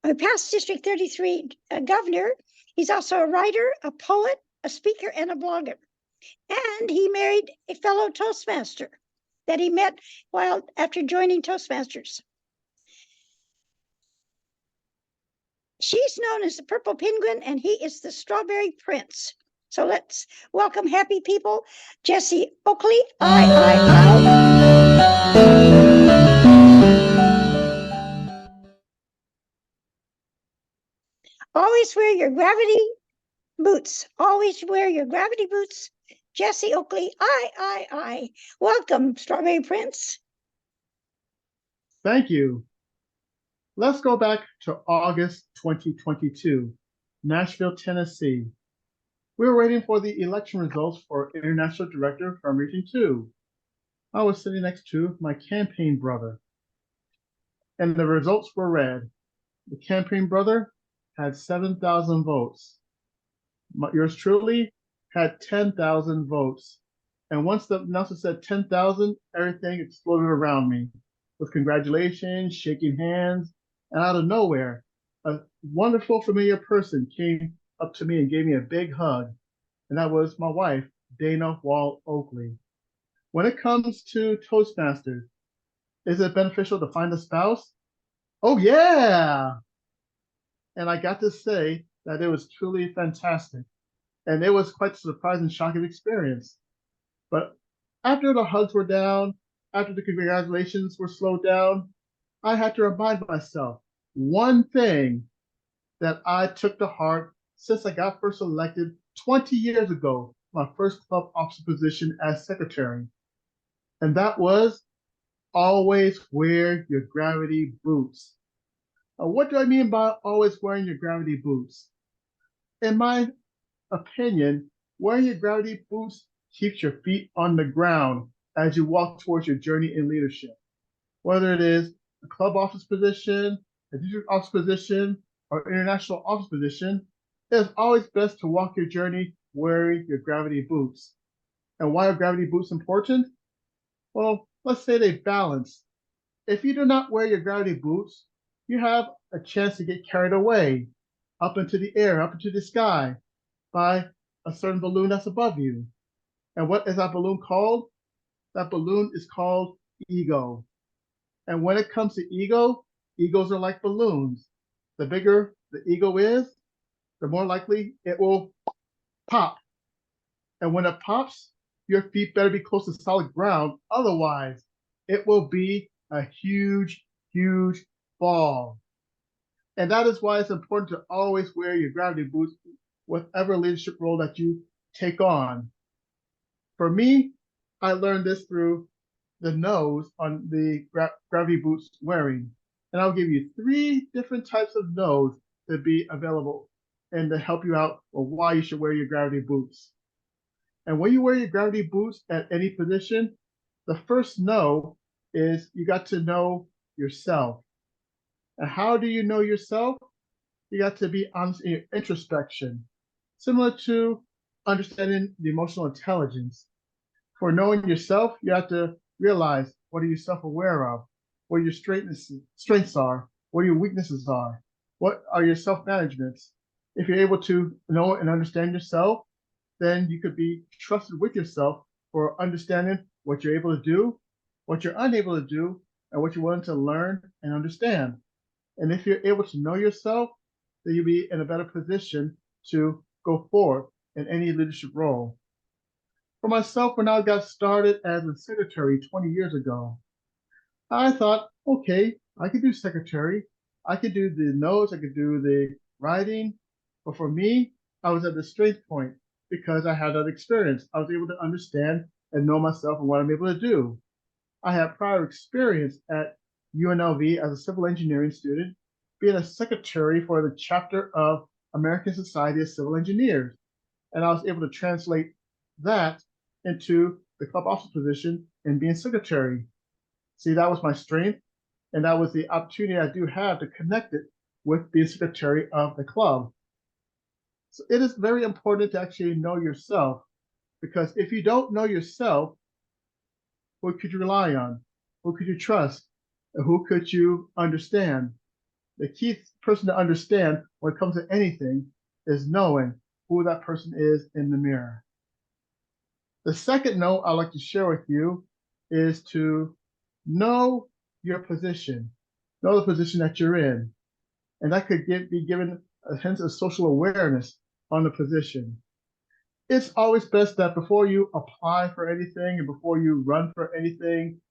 S2: a past District 33 governor. He's also a writer, a poet, a speaker, and a blogger. And he married a fellow Toastmaster that he met while after joining Toastmasters. She's known as the Purple Penguin, and he is the Strawberry Prince. So let's welcome happy people, Jesse Oakley. Always wear your gravity boots. Always wear your gravity boots. Jesse Oakley, I. Welcome, Strawberry Prince.
S10: Thank you. Let's go back to August 2022, Nashville, Tennessee. We were waiting for the election results for International Director from Region 2. I was sitting next to my campaign brother, and the results were read. The campaign brother had 7,000 votes. Yours truly had 10,000 votes. And once the announcer said 10,000, everything exploded around me with congratulations, shaking hands, and out of nowhere, a wonderful familiar person came up to me and gave me a big hug. And that was my wife, Dana Wall Oakley. When it comes to Toastmasters, is it beneficial to find a spouse? Oh, yeah. And I got to say that it was truly fantastic. And it was quite a surprising, shocking experience. But after the hugs were down, after the congratulations were slowed down, I had to remind myself one thing that I took to heart since I got first elected 20 years ago, my first club officer position as secretary. And that was always wear your gravity boots. What do I mean by always wearing your gravity boots? In my opinion, wearing your gravity boots keeps your feet on the ground as you walk towards your journey in leadership. Whether it is a club office position, a district office position, or international office position, it is always best to walk your journey wearing your gravity boots. And why are gravity boots important? Well, let's say they balance. If you do not wear your gravity boots, you have a chance to get carried away. up into the air, up into the sky by a certain balloon that's above you. And what is that balloon called? That balloon is called ego. And when it comes to ego, egos are like balloons. The bigger the ego is, the more likely it will pop. And when it pops, your feet better be close to solid ground. Otherwise, it will be a huge, huge fall. And that is why it's important to always wear your gravity boots, whatever leadership role that you take on. For me, I learned this through the nose on the gravity boots wearing. And I'll give you 3 different types of nose to be available and to help you out on why you should wear your gravity boots. And when you wear your gravity boots at any position, the first know is you got to know yourself. And how do you know yourself? You got to be honest in your introspection, similar to understanding the emotional intelligence. For knowing yourself, you have to realize what are you self-aware of, what your strengths are, what your weaknesses are, what are your self-managements. If you're able to know and understand yourself, then you could be trusted with yourself for understanding what you're able to do, what you're unable to do, and what you're willing to learn and understand. And if you're able to know yourself, then you'll be in a better position to go forward in any leadership role. For myself, when I got started as a secretary 20 years ago, I thought, okay, I could do secretary. I could do the notes, I could do the writing. But for me, I was at the strength point because I had that experience. I was able to understand and know myself and what I'm able to do. I had prior experience at UNLV as a civil engineering student, being a secretary for the chapter of American Society of Civil Engineers. And I was able to translate that into the club officer position and being secretary. See, that was my strength, and that was the opportunity I do have to connect it with being secretary of the club. So it is very important to actually know yourself, because if you don't know yourself, who could you rely on? Who could you trust? And who could you understand? The key person to understand when it comes to anything is knowing who that person is in the mirror. The second note I'd like to share with you is to know your position. Know the position that you're in. And that could be given a sense of social awareness on the position. It's always best that before you apply for anything and before you run for anything,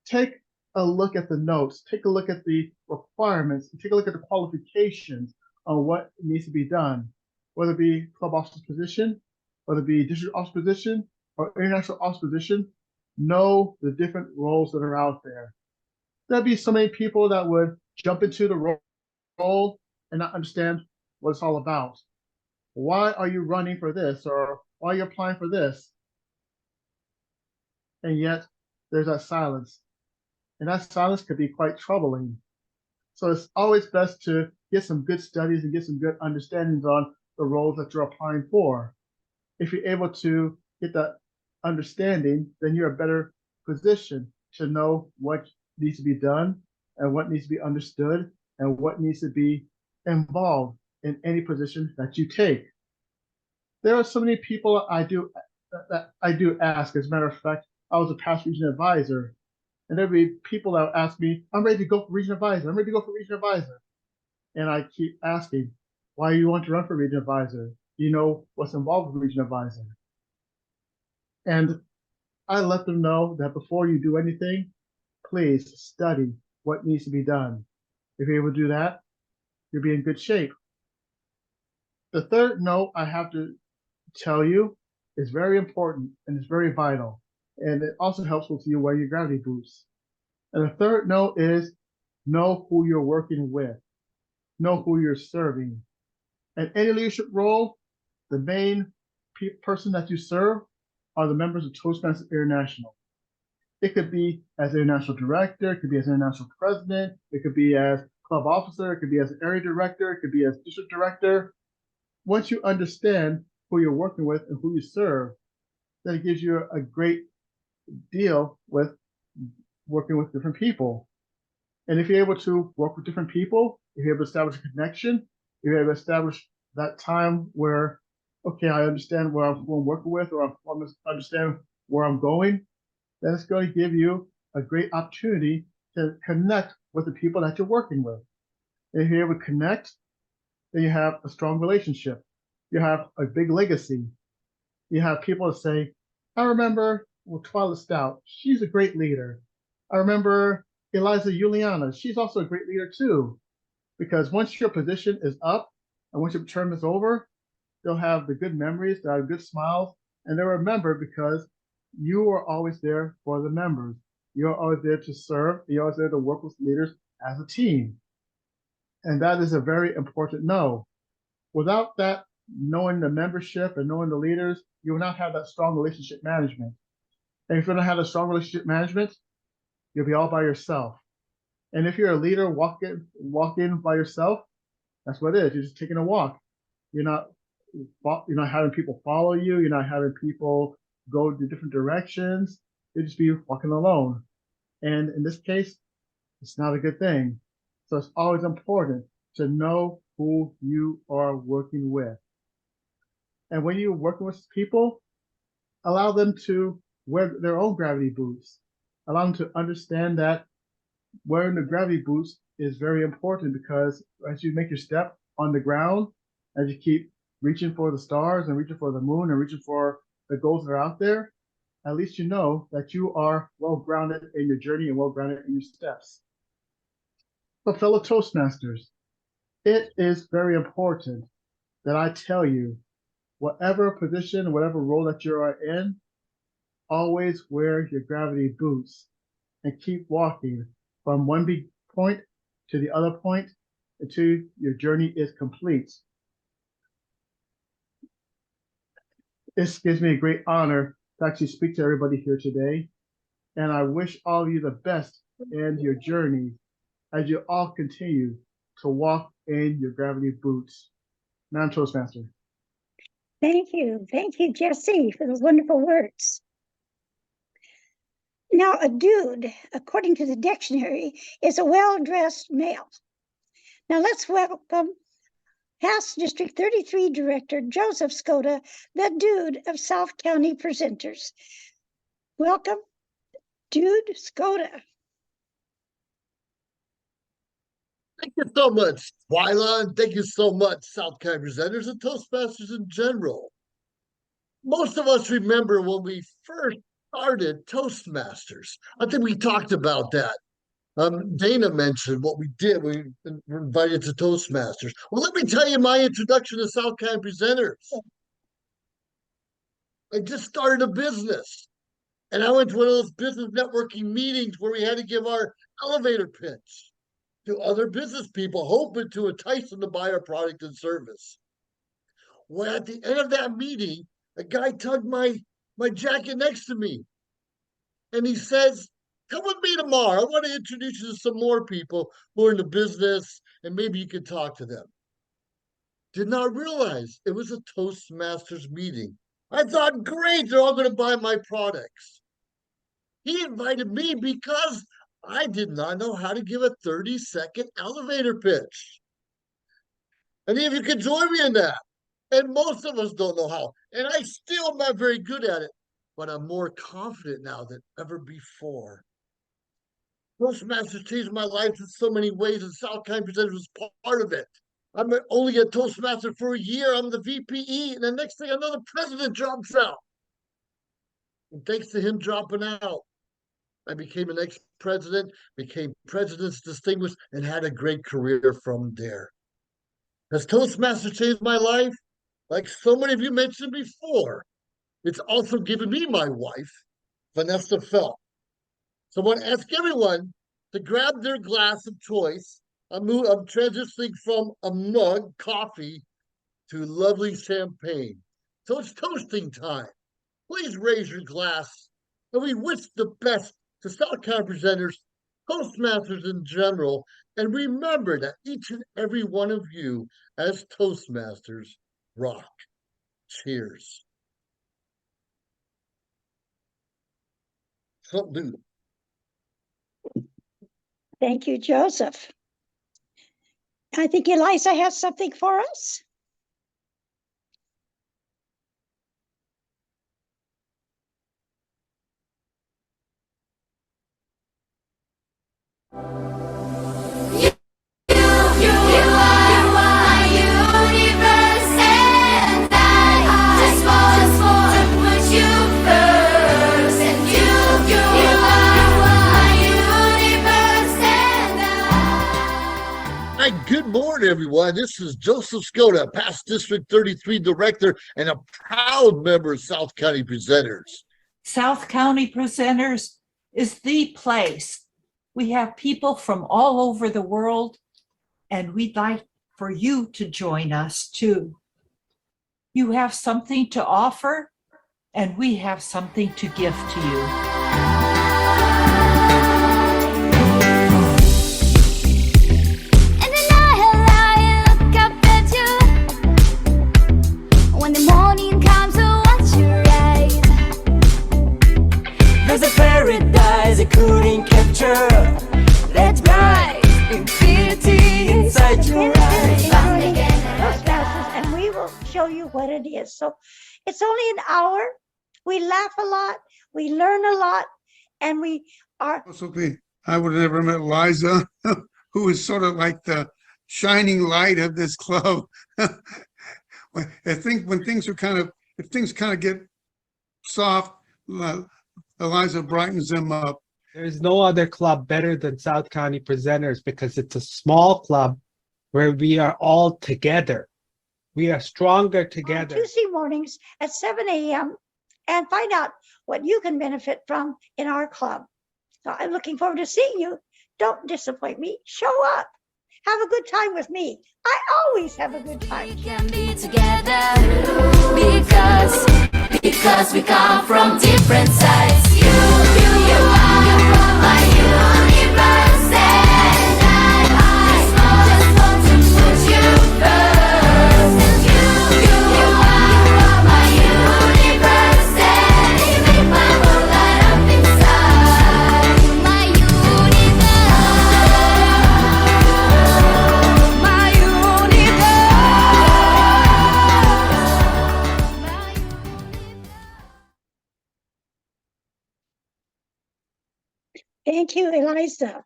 S10: take a look at the notes, take a look at the requirements, take a look at the qualifications on what needs to be done, whether it be club officer position, whether it be district officer position, or international officer position. Know the different roles that are out there. There'd be so many people that would jump into the role and not understand what it's all about. Why are you running for this? Or why are you applying for this? And yet there's that silence. And that silence could be quite troubling. So it's always best to get some good studies and get some good understandings on the roles that you're applying for. If you're able to get that understanding, then you're in a better position to know what needs to be done and what needs to be understood and what needs to be involved in any position that you take. There are so many people I do ask. As a matter of fact, I was a past region advisor, and there'd be people that would ask me, I'm ready to go for region advisor. I'm ready to go for region advisor. And I keep asking, why you want to run for region advisor? Do you know what's involved with region advisor? And I let them know that before you do anything, please study what needs to be done. If you're able to do that, you'll be in good shape. The third note I have to tell you is very important and it's very vital. And it also helps with you wear your gravity boots. And the third note is know who you're working with. Know who you're serving. In any leadership role, the main person that you serve are the members of Toastmasters International. It could be as international director, it could be as international president, it could be as club officer, it could be as area director, it could be as district director. Once you understand who you're working with and who you serve, then it gives you a great deal with working with different people. And if you're able to work with different people, if you're able to establish a connection, You're able to establish that time where, okay, I understand who I'm working with, or I understand where I'm going. Then it's going to give you a great opportunity to connect with the people that you're working with. And if you're able to connect, then you have a strong relationship. You have a big legacy. You have people that say, I remember Twyla Stout, she's a great leader. I remember Eliza Juliana, she's also a great leader too. Because once your position is up and once your term is over, they'll have the good memories, they'll have good smiles, and they'll remember because you are always there for the members. You're always there to serve. You're always there to work with leaders as a team. And that is a very important know. Without that, knowing the membership and knowing the leaders, you will not have that strong relationship management. And if you don't have a strong relationship management, you'll be all by yourself. And if you're a leader walking by yourself, that's what it is. You're just taking a walk. You're not having people follow you. You're not having people go to different directions. You just be walking alone. And in this case, it's not a good thing. So it's always important to know who you are working with. And when you're working with people, allow them to wear their own gravity boots. Allow them to understand that wearing the gravity boots is very important, because as you make your step on the ground, as you keep reaching for the stars and reaching for the moon and reaching for the goals that are out there, at least you know that you are well grounded in your journey and well grounded in your steps. But fellow Toastmasters, it is very important that I tell you, whatever position, whatever role that you are in, always wear your gravity boots and keep walking from one big point to the other point until your journey is complete. This gives me a great honor to actually speak to everybody here today. And I wish all of you the best in your journey as you all continue to walk in your gravity boots. Madam Toastmaster.
S2: Thank you. Thank you, Jesse, for those wonderful words. Now, a dude, according to the dictionary, is a well-dressed male. Now, let's welcome past District 33 Director Joseph Skoda, the dude of South County Presenters. Welcome, Dude Skoda.
S14: Thank you so much, Twyla, and thank you so much, South County Presenters and Toastmasters in general. Most of us remember when we first started Toastmasters. I think we talked about that. Dana mentioned what we did. We were invited to Toastmasters. Well, let me tell you my introduction to South County Presenters. I just started a business, and I went to one of those business networking meetings where we had to give our elevator pitch to other business people, hoping to entice them to buy our product and service. Well, at the end of that meeting, a guy tugged my jacket next to me, and he says, come with me tomorrow. I want to introduce you to some more people who are in the business, and maybe you could talk to them. Did not realize it was a Toastmasters meeting. I thought, great, they're all going to buy my products. He invited me because I did not know how to give a 30-second elevator pitch. And if you could join me in that. And most of us don't know how. And I still am not very good at it, but I'm more confident now than ever before. Toastmasters changed my life in so many ways, and South County Presenters was part of it. I'm only a Toastmaster for a year. I'm the VPE, and the next thing I know, the president drops out. And thanks to him dropping out, I became an ex-president, became President's Distinguished, and had a great career from there. Has Toastmasters changed my life? Like so many of you mentioned before, it's also given me my wife, Vanessa Felt. So I want to ask everyone to grab their glass of choice. I'm transitioning from a mug, coffee, to lovely champagne. So it's toasting time. Please raise your glass, and we wish the best to South County Presenters, Toastmasters in general, and remember that each and every one of you as Toastmasters rock. Cheers. Salute.
S2: Thank you, Joseph. I think Eliza has something for us.
S14: Good morning, everyone. This is Joseph Skoda, past District 33 Director and a proud member of South County Presenters.
S5: South County Presenters is the place. We have people from all over the world, and we'd like for you to join us too. You have something to offer, and we have something to give to you.
S15: When the morning comes, I watch you rise. There's a paradise I couldn't capture. That's bright infinity inside your eyes.
S2: And we will show you what it is. So it's only an hour. We laugh a lot. We learn a lot. And we are.
S16: I would have never met Liza, who is sort of like the shining light of this club. I think when things are if things get soft, Eliza brightens them up.
S13: There's no other club better than South County Presenters because it's a small club where we are all together. We are stronger together.
S2: On Tuesday mornings at 7 a.m. and find out what you can benefit from in our club. So I'm looking forward to seeing you. Don't disappoint me. Show up. Have a good time with me. I always have a good time.
S15: We can be together because we come from different sides. You are my universe, and I just want to put you first. You are my universe, and you make my whole light up inside. My
S2: Thank you, Eliza.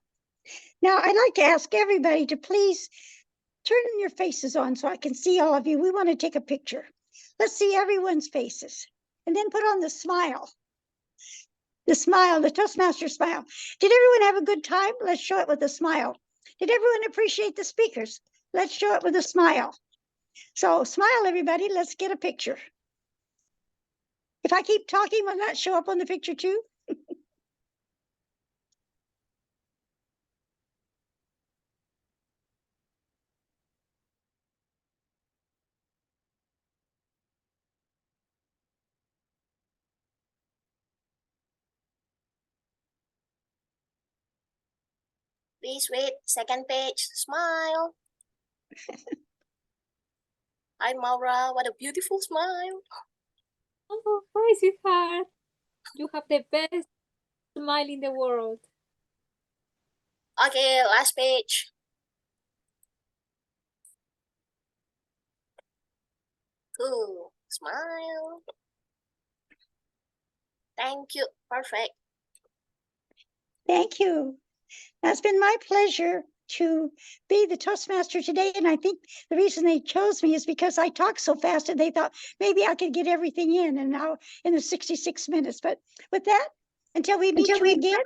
S2: Now, I'd like to ask everybody to please turn your faces on so I can see all of you. We want to take a picture. Let's see everyone's faces. And then put on the smile. The smile, the Toastmaster smile. Did everyone have a good time? Let's show it with a smile. Did everyone appreciate the speakers? Let's show it with a smile. So smile, everybody. Let's get a picture. If I keep talking, will that show up on the picture too?
S3: Please wait. Second page. Smile. Hi, Maura. What a beautiful smile.
S17: Oh, hi, sweetheart. You have the best smile in the world.
S3: Okay, last page. Cool. Smile. Thank you. Perfect.
S2: Thank you. It's been my pleasure to be the Toastmaster today. And I think the reason they chose me is because I talk so fast and they thought maybe I could get everything in and now in the 66 minutes. But with that, until we meet you again,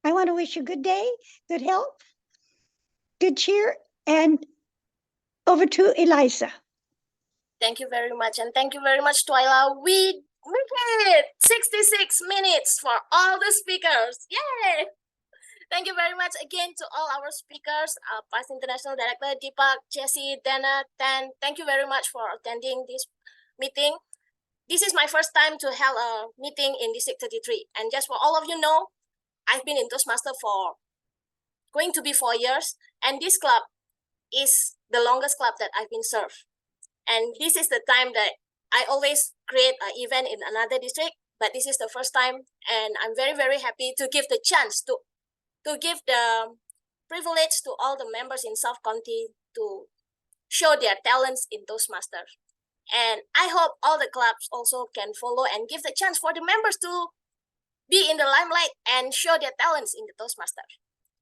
S2: I want to wish you good day, good health, good cheer, and over to Eliza.
S3: Thank you very much. And thank you very much, Twyla. We make it 66 minutes for all the speakers. Yay! Thank you very much again to all our speakers, past International Director Deepak, Jessie, Dana, Tan. Thank you very much for attending this meeting. This is my first time to have a meeting in District 33. And just for all of you know, I've been in Toastmaster for going to be 4 years. And this club is the longest club that I've been served. And this is the time that I always create an event in another district, but this is the first time, and I'm very, very happy to give the chance to give the privilege to all the members in South County to show their talents in Toastmasters. And I hope all the clubs also can follow and give the chance for the members to be in the limelight and show their talents in the Toastmasters.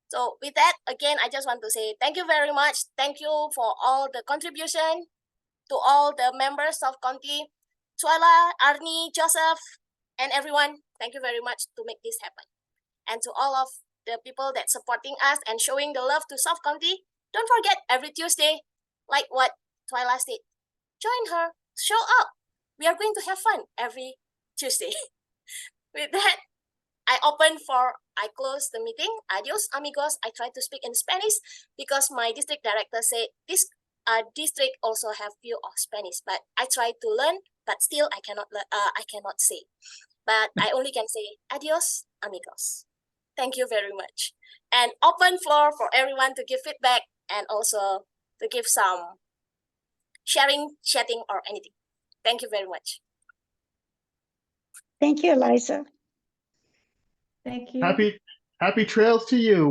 S3: So with that, again, I just want to say thank you very much. Thank you for all the contribution to all the members of County, Twyla, Arnie, Joseph, and everyone. Thank you very much to make this happen. And to all of the people that supporting us and showing the love to South County, don't forget every Tuesday, like what Twyla said, join her, show up. We are going to have fun every Tuesday. With that, I close the meeting. Adios, amigos. I try to speak in Spanish because my district director said this district also have few of Spanish, but I try to learn, but still I cannot say. But I only can say adios, amigos. Thank you very much. And open floor for everyone to give feedback and also to give some sharing, chatting, or anything. Thank you very much.
S2: Thank you, Eliza.
S5: Thank you.
S10: Happy trails to you.